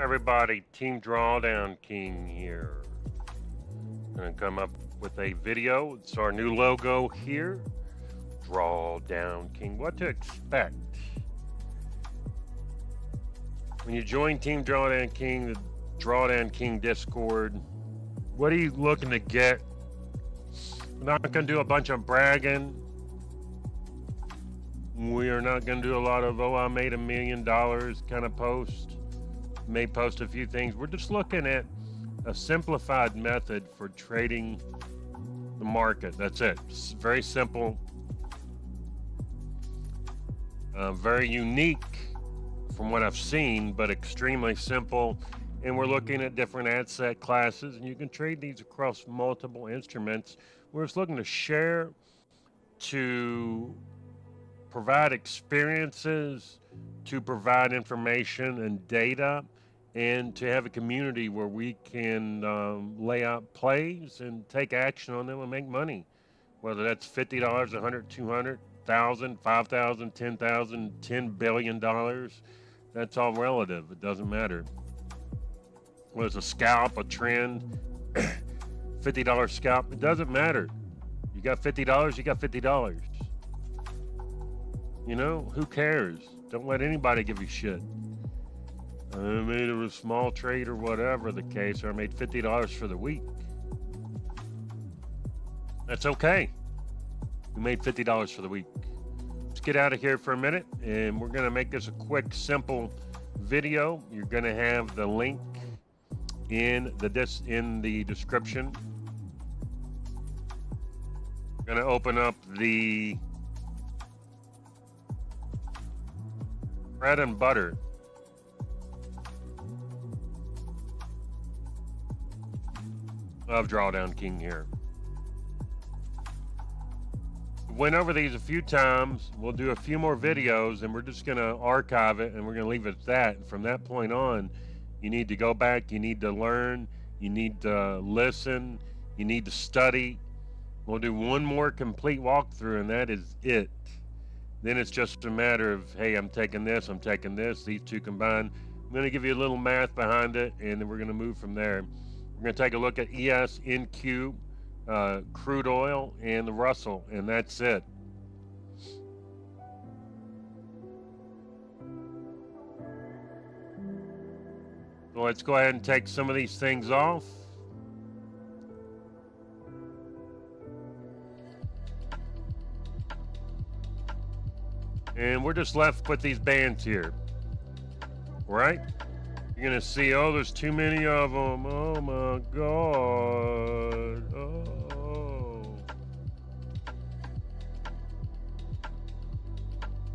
Everybody, Team Drawdown King here. Gonna come up with a video. It's our new logo here. Drawdown King. What to expect when you join Team Drawdown King, the Drawdown King Discord. What are you looking to get? We're not gonna do a bunch of bragging. We are not gonna do a lot of I made $1 million kind of post. May post a few things. We're just looking at a simplified method for trading the market. That's it. It's very simple, very unique from what I've seen, but extremely simple. And we're looking at different asset classes, and you can trade these across multiple instruments. We're just looking to share, to provide experiences, to provide information and data, and to have a community where we can lay out plays and take action on them and make money. Whether that's $50, $100, $200, $1,000, $5,000, $10,000, $10 billion, that's all relative. It doesn't matter. Whether it's a scalp, a trend, $50 scalp, it doesn't matter. You got $50, you got $50. You know, who cares? Don't let anybody give you shit. I made a small trade or whatever the case, or I made $50 for the week. That's okay. We made $50 for the week. Let's get out of here for a minute, and we're going to make this a quick, simple video. You're going to have the link in the description. I'm going to open up the bread and butter. Of Drawdown King here. Went over these a few times. We'll do a few more videos, and we're just going to archive it, and we're going to leave it at that. And from that point on, you need to go back, you need to learn, you need to listen, you need to study. We'll do one more complete walkthrough, and that is it. Then it's just a matter of, hey, I'm taking this, these two combined. I'm going to give you a little math behind it, and then we're going to move from there. We're going to take a look at ES, NQ, crude oil, and the Russell, and that's it. So let's go ahead and take some of these things off. And we're just left with these bands here, right? You're gonna see, oh, there's too many of them. Oh my God. Oh.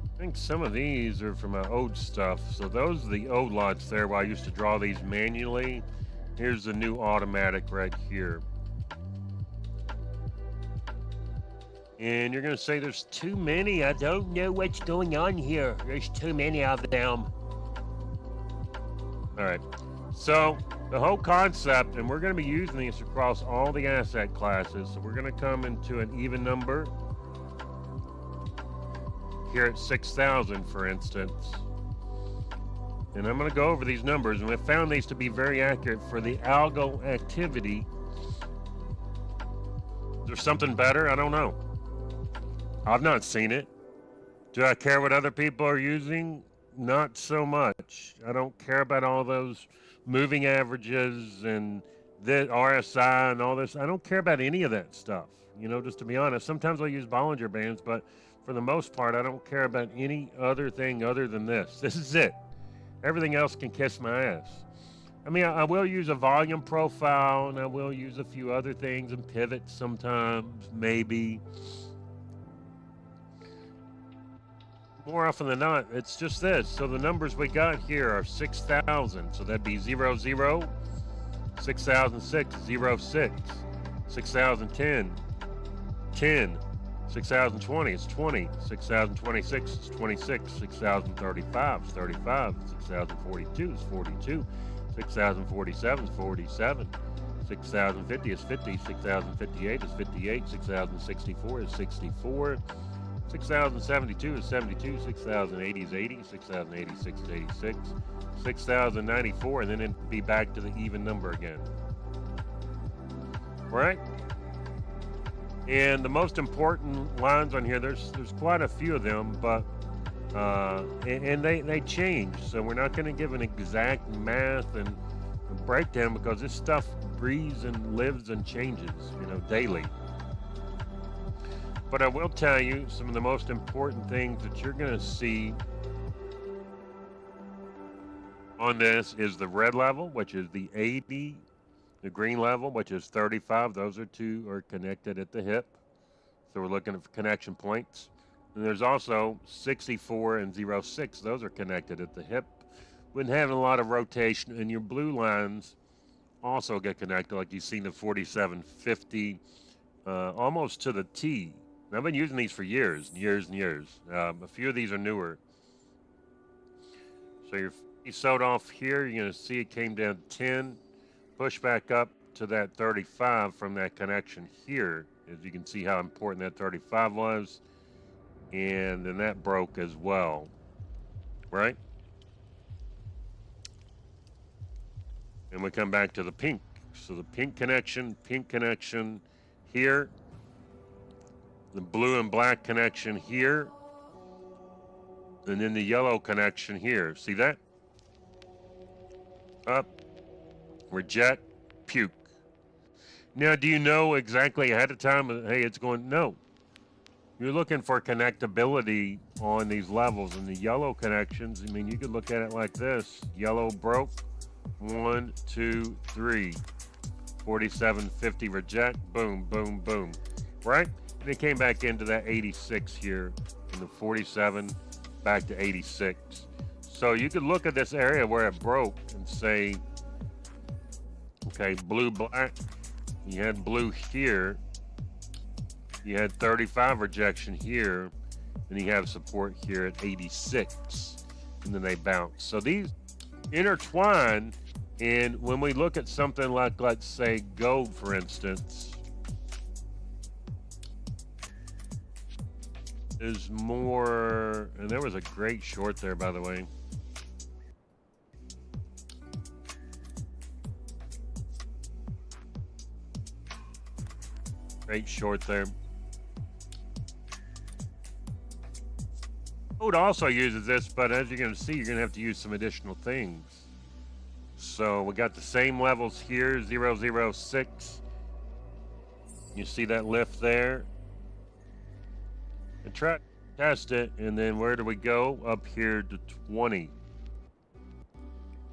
I think some of these are from my old stuff. So those are the old lots there where I used to draw these manually. Here's the new automatic right here. And you're gonna say there's too many. I don't know what's going on here. There's too many of them. All right, so the whole concept, and we're going to be using these across all the asset classes. So we're going to come into an even number here at 6,000, for instance. And I'm going to go over these numbers, and I found these to be very accurate for the algo activity. Is there something better? I don't know. I've not seen it. Do I care what other people are using? Not so much. I don't care about all those moving averages and the RSI and all this. I don't care about any of that stuff, you know, just to be honest. Sometimes I'll use Bollinger Bands, but for the most part, I don't care about any other thing other than this. This is it. Everything else can kiss my ass. I mean, I will use a volume profile, and I will use a few other things and pivots sometimes, maybe. More often than not, it's just this. So the numbers we got here are 6,000. So that'd be 00, 6,006, 06, 6,010, 10, 6,020 is 20, 6,026 is 26, 6,035 is 35, 6,042 is 42, 6,047 is 47, 6,050 is 50, 6,058 is 58, 6,064 is 64, 6,072 is 72, 6,080 is 80, 6,086 is 86, 6,094, and then it'd be back to the even number again. Right? And the most important lines on here, there's quite a few of them, but and they change. So we're not going to give an exact math and breakdown because this stuff breathes and lives and changes, daily. But I will tell you some of the most important things that you're going to see on this is the red level, which is the 80, the green level, which is 35. Those two are connected at the hip. So we're looking for connection points. And there's also 64 and 06. Those are connected at the hip. When having a lot of rotation, and your blue lines also get connected, like you've seen the 4750, almost to the T. And I've been using these for years and years. A few of these are newer. So you're sewed off here. You're going to see it came down 10, push back up to that 35 from that connection here. As you can see how important that 35 was. And then that broke as well, right? And we come back to the pink. So the pink connection here. The blue and black connection here. And then the yellow connection here. See that? Up, reject, puke. Now, do you know exactly ahead of time, hey, it's going? No. You're looking for connectability on these levels. And the yellow connections, I mean, you could look at it like this. Yellow broke. 1, 2, 3. 4750 reject. Boom, boom, boom. Right? And it came back into that 86 here. In the 47 back to 86. So you could look at this area where it broke and say, okay, blue, black. You had blue here. You had 35 rejection here. And you have support here at 86. And then they bounce. So these intertwine. And when we look at something like, let's say, gold, for instance, is more, and there was a great short there, by the way. Great short there. Gold also uses this, but as you're going to see, you're going to have to use some additional things. So we got the same levels here, 006. You see that lift there? And try to test it, and then where do we go? Up here to 20.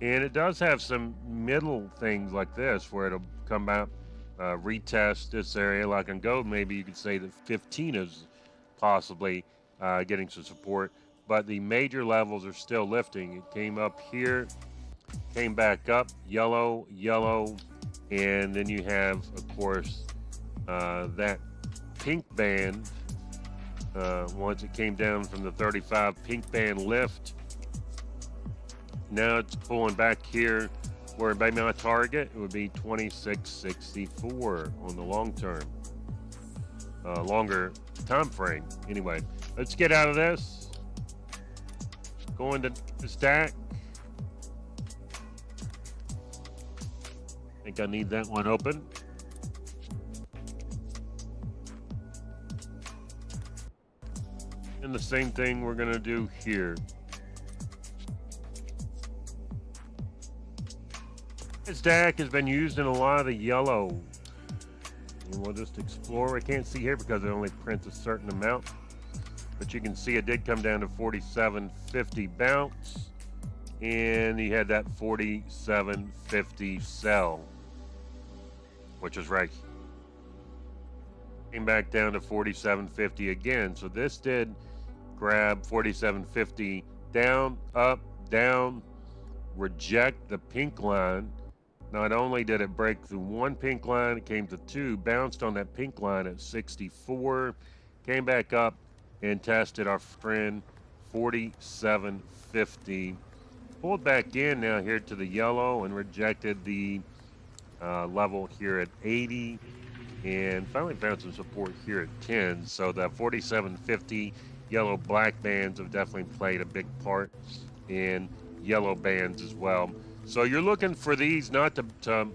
And it does have some middle things like this, where it'll come out, retest this area. Like on gold, maybe you could say that 15 is possibly getting some support. But the major levels are still lifting. It came up here, came back up, yellow, and then you have, of course, that pink band. Once it came down from the 35, pink band lift. Now it's pulling back here where by my target it would be 2664 on the long term, longer time frame. Anyway, let's get out of this. Going to the stack. I think I need that one open. And the same thing we're going to do here. This stack has been used in a lot of the yellow. And we'll just explore. I can't see here because it only prints a certain amount. But you can see it did come down to 4750 bounce. And you had that 4750 sell, which is right. Came back down to 4750 again. So this did grab 4750 down, up, down, reject the pink line. Not only did it break through one pink line, it came to two, bounced on that pink line at 64, came back up and tested our friend 4750. Pulled back in now here to the yellow and rejected the level here at 80. and finally found some support here at 10. So the 4750 yellow black bands have definitely played a big part in yellow bands as well. So you're looking for these not to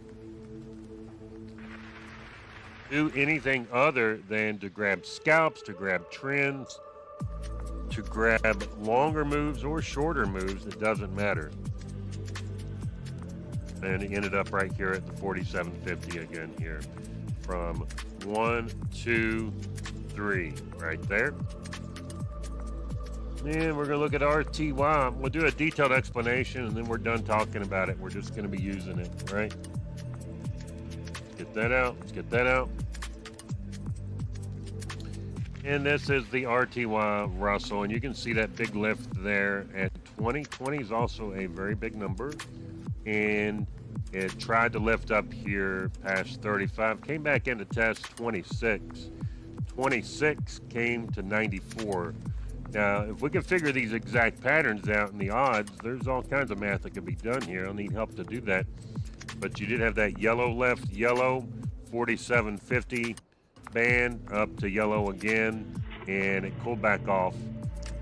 do anything other than to grab scalps, to grab trends, to grab longer moves or shorter moves. It doesn't matter. And it ended up right here at the 4750 again here. From 1, 2, 3, right there. And we're going to look at RTY. We'll do a detailed explanation, and then we're done talking about it. We're just going to be using it, right? Get that out. Let's get that out. And this is the RTY Russell, and you can see that big lift there at 20. 20 is also a very big number, and it tried to lift up here past 35, came back in to test 26. 26 came to 94. Now, if we can figure these exact patterns out and the odds, there's all kinds of math that can be done here. I'll need help to do that. But you did have that yellow left, yellow, 4750 band up to yellow again, and it pulled back off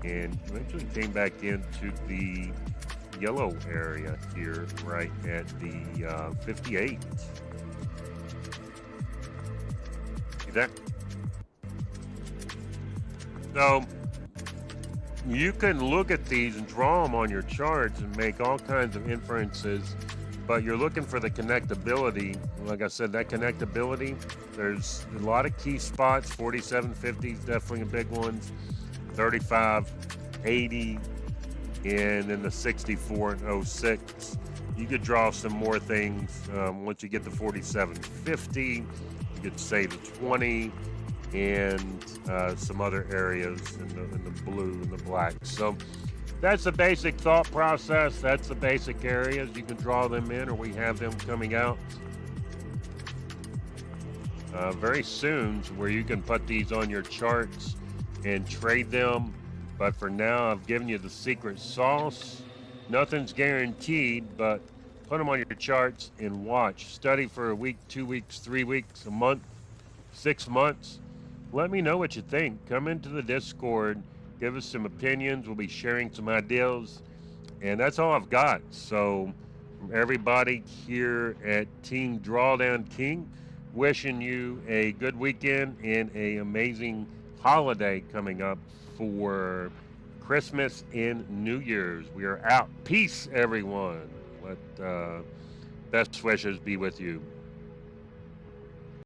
and eventually came back into the yellow area here right at the 58. See that? So you can look at these and draw them on your charts and make all kinds of inferences, but you're looking for the connectability. Like I said, that connectability, there's a lot of key spots. 4750 is definitely a big one. 35, 80, and then the 64 and 06. You could draw some more things. Once you get the 4750, you could say the 20 and some other areas in the blue and the black. So that's the basic thought process. That's the basic areas. You can draw them in, or we have them coming out very soon, where you can put these on your charts and trade them. But for now, I've given you the secret sauce. Nothing's guaranteed, but put them on your charts and watch. Study for a week, 2 weeks, 3 weeks, a month, 6 months. Let me know what you think. Come into the Discord. Give us some opinions. We'll be sharing some ideas. And that's all I've got. So from everybody here at Team Drawdown King, wishing you a good weekend and an amazing holiday coming up for Christmas and New Year's. We are out. Peace, everyone. Let best wishes be with you.